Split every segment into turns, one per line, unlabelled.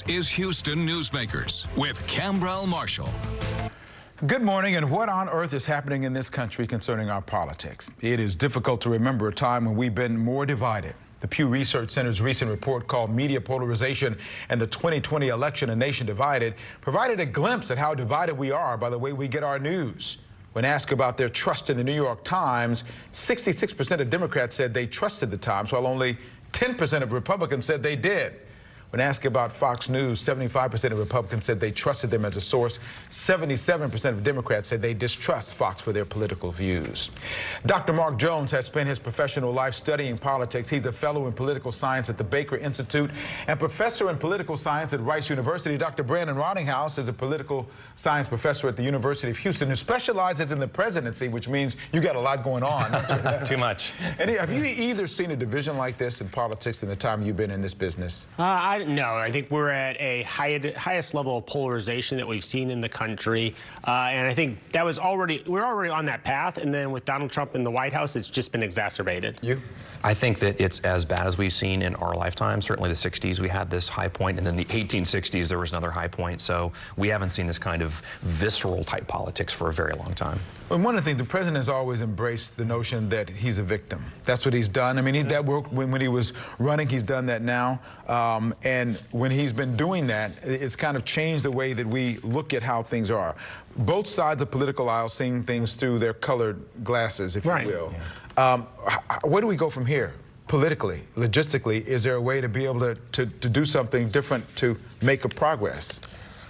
Is Houston Newsmakers with Khambrel Marshall.
Good morning, and what on earth is happening in this country concerning our politics? It is difficult to remember a time when we've been more divided. The Pew Research Center's recent report called Media Polarization and the 2020 Election, A Nation Divided provided a glimpse at how divided we are by the way we get our news. When asked about their trust in the New York Times, 66% of Democrats said they trusted the Times, while only 10% of Republicans said they did. When asked about Fox News, 75% of Republicans said they trusted them as a source. 77% of Democrats said they distrust Fox for their political views. Dr. Mark Jones has spent his professional life studying politics. He's a fellow in political science at the Baker Institute and professor in political science at Rice University. Dr. Brandon Rottinghouse is a political science professor at the University of Houston who specializes in the presidency, which means you got a lot going on.
Too much.
And have you either seen a division like this in politics in the time you've been in this business?
No, I think we're at a highest level of polarization that we've seen in the country, and I think that was we're already on that path. And then with Donald Trump in the White House, it's just been exacerbated.
You?
I think that it's as bad as we've seen in our lifetime. Certainly the 60s, we had this high point, and then the 1860s, there was another high point. So we haven't seen this kind of visceral type politics for a very long time.
And one of the things, the president has always embraced the notion that he's a victim. That's what he's done. I mean, that worked when he was running. He's done that now. And when he's been doing that, it's kind of changed the way that we look at how things are. Both sides of the political aisle seeing things through their colored glasses, if you will. Yeah. Where do we go from here? Politically, logistically, is there a way to be able to do something different to make a progress?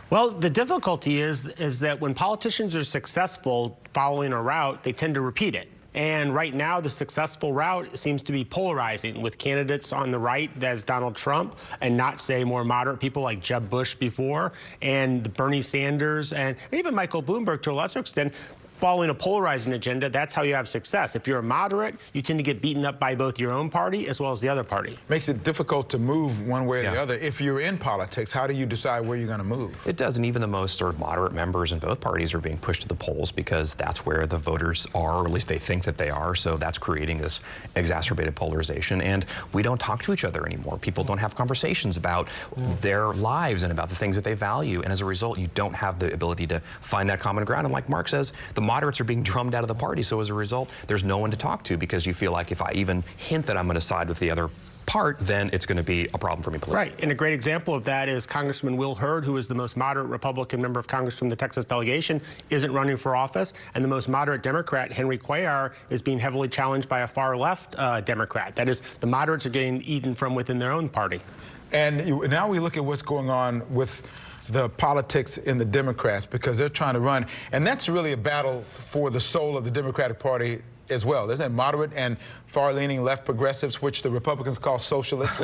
Well, the difficulty is that when politicians are successful following a route, they tend to repeat it. And right now, the successful route seems to be polarizing, with candidates on the right, that's Donald Trump, and not, say, more moderate people like Jeb Bush before, and Bernie Sanders, and even Michael Bloomberg to a lesser extent, following a polarizing agenda. That's how you have success. If you're a moderate, you tend to get beaten up by both your own party as well as the other party.
Makes it difficult to move one way or the other. If you're in politics, how do you decide where you're going to move?
It does, and even the most sort of moderate members in both parties are being pushed to the polls because that's where the voters are, or at least they think that they are. So that's creating this exacerbated polarization, and we don't talk to each other anymore. People don't have conversations about their lives and about the things that they value, and as a result, you don't have the ability to find that common ground. And like Mark says, the moderates are being drummed out of the party, so as a result, there's no one to talk to because you feel like if I even hint that I'm going to side with the other part, then it's going to be a problem for me politically.
Right, and a great example of that is Congressman Will Hurd, who is the most moderate Republican member of Congress from the Texas delegation, isn't running for office, and the most moderate Democrat, Henry Cuellar, is being heavily challenged by a far-left Democrat. That is, the moderates are getting eaten from within their own party.
And now we look at what's going on with the politics in the Democrats, because they're trying to run, and that's really a battle for the soul of the Democratic Party as well. Isn't it? Moderate and far-leaning left progressives, which the Republicans call socialists.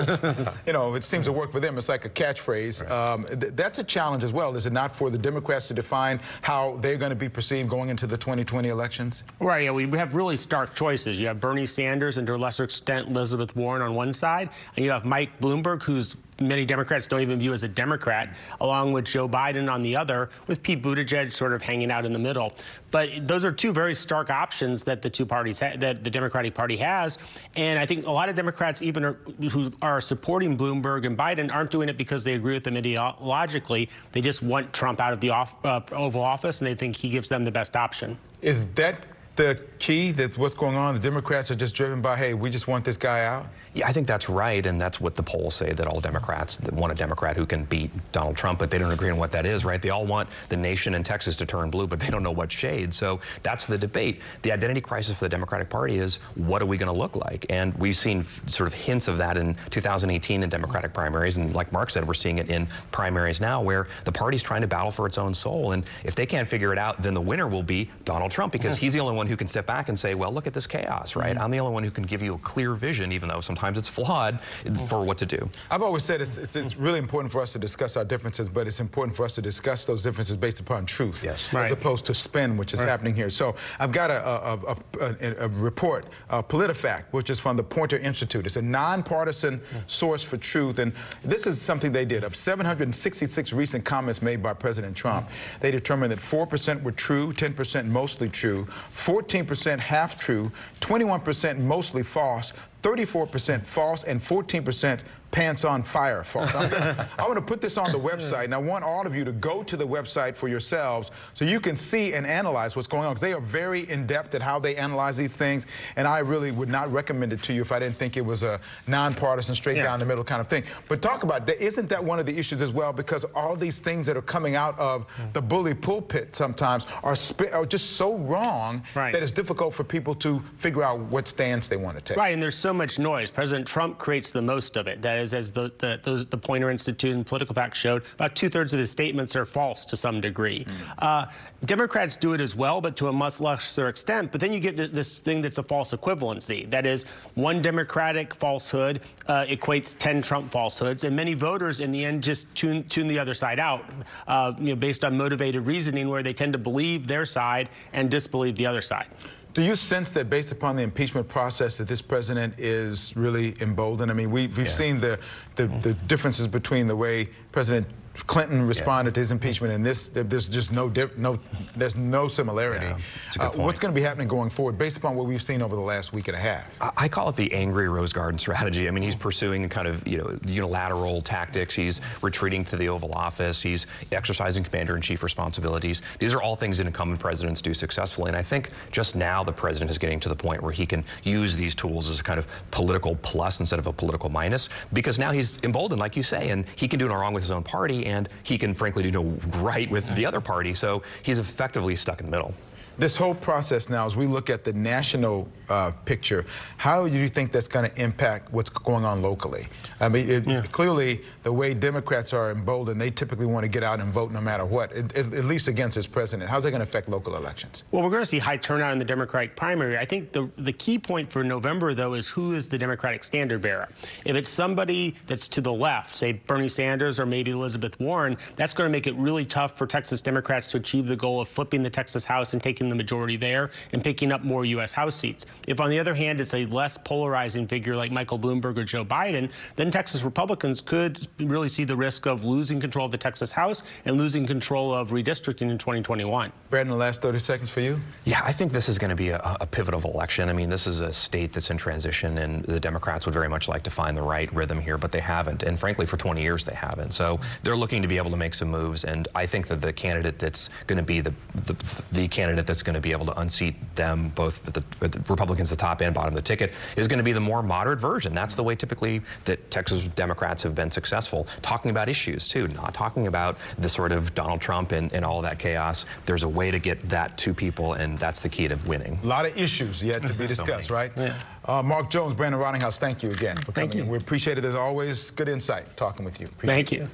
You know, it seems to work for them. It's like a catchphrase. Right. That's a challenge as well, is it not, for the Democrats to define how they're going to be perceived going into the 2020 elections?
Right, yeah, we have really stark choices. You have Bernie Sanders and to a lesser extent Elizabeth Warren on one side, and you have Mike Bloomberg, who's many Democrats don't even view as a Democrat, along with Joe Biden on the other, with Pete Buttigieg sort of hanging out in the middle. But those are two very stark options that the two parties that the Democratic Party has, and I think a lot of Democrats, even who are supporting Bloomberg and Biden, aren't doing it because they agree with them ideologically. They just want Trump out of the Oval Office, and they think he gives them the best option.
Is that the key? That's what's going on? The Democrats are just driven by, hey, we just want this guy out?
Yeah, I think that's right, and that's what the polls say, that all Democrats want a Democrat who can beat Donald Trump, but they don't agree on what that is, right? They all want the nation and Texas to turn blue, but they don't know what shade. So that's the debate. The identity crisis for the Democratic Party is, what are we going to look like? And we've seen sort of hints of that in 2018 in Democratic primaries, and like Mark said, we're seeing it in primaries now, where the party's trying to battle for its own soul, and if they can't figure it out, then the winner will be Donald Trump, because he's the only one who can step back and say, well, look at this chaos, right? I'm the only one who can give you a clear vision, even though sometimes it's flawed, for what to do.
I've always said it's really important for us to discuss our differences, but it's important for us to discuss those differences based upon truth, as opposed to spin, which is happening here. So I've got a report, PolitiFact, which is from the Poynter Institute. It's a nonpartisan source for truth, and this is something they did. Of 766 recent comments made by President Trump, they determined that 4% were true, 10% mostly true, 14% half true, 21% mostly false, 34% false, and 14% pants on fire false. I want to put this on the website, and I want all of you to go to the website for yourselves so you can see and analyze what's going on, because they are very in-depth at how they analyze these things, and I really would not recommend it to you if I didn't think it was a nonpartisan, straight down the middle kind of thing. But talk about that. Isn't that one of the issues as well? Because all these things that are coming out of the bully pulpit sometimes are just so wrong that it's difficult for people to figure out what stance they want to take.
Right, and there's so much noise. President Trump creates the most of it. That is, as the Poynter Institute and Political Facts showed, about 2/3 of his statements are false to some degree. Democrats do it as well, but to a much lesser extent. But then you get this thing that's a false equivalency. That is, one Democratic falsehood equates 10 Trump falsehoods, and many voters in the end just tune the other side out, based on motivated reasoning, where they tend to believe their side and disbelieve the other side.
Do you sense that based upon the impeachment process that this president is really emboldened? I mean, we've seen the differences between the way President Clinton responded to his impeachment and this. There's just there's no similarity.
Yeah, that's a good point.
What's going to be happening going forward based upon what we've seen over the last week and a half?
I call it the angry Rose Garden strategy. I mean, he's pursuing kind of unilateral tactics. He's retreating to the Oval Office. He's exercising commander-in-chief responsibilities. These are all things that incumbent presidents do successfully. And I think just now the president is getting to the point where he can use these tools as a kind of political plus instead of a political minus, because now he's emboldened, like you say, and he can do no wrong with his own party, and he can frankly do no right with the other party. So he's effectively stuck in the middle.
This whole process now, as we look at the national picture, how do you think that's going to impact what's going on locally? I mean, clearly, the way Democrats are emboldened, they typically want to get out and vote no matter what, at least against this president. How's that going to affect local elections?
Well, we're going to see high turnout in the Democratic primary. I think the key point for November, though, is who is the Democratic standard bearer. If it's somebody that's to the left, say Bernie Sanders or maybe Elizabeth Warren, that's going to make it really tough for Texas Democrats to achieve the goal of flipping the Texas House and taking the majority there and picking up more U.S. House seats. If, on the other hand, it's a less polarizing figure like Michael Bloomberg or Joe Biden, then Texas Republicans could really see the risk of losing control of the Texas House and losing control of redistricting in 2021.
Brandon, the last 30 seconds for you.
Yeah, I think this is going to be a pivotal election. I mean, this is a state that's in transition, and the Democrats would very much like to find the right rhythm here, but they haven't. And frankly, for 20 years, they haven't. So they're looking to be able to make some moves, and I think that the candidate that's going to be the candidate that's going to be able to unseat them, both the Republicans, the top and bottom of the ticket, is going to be the more moderate version. That's the way typically that Texas Democrats have been successful, talking about issues too, not talking about the sort of Donald Trump and all that chaos. There's a way to get that to people, and that's the key to winning.
A lot of issues yet to be discussed, right? Yeah. Mark Jones, Brandon Rottinghouse, thank you again for coming in. We appreciate it as always. Good insight talking with you. Appreciate
Thank you.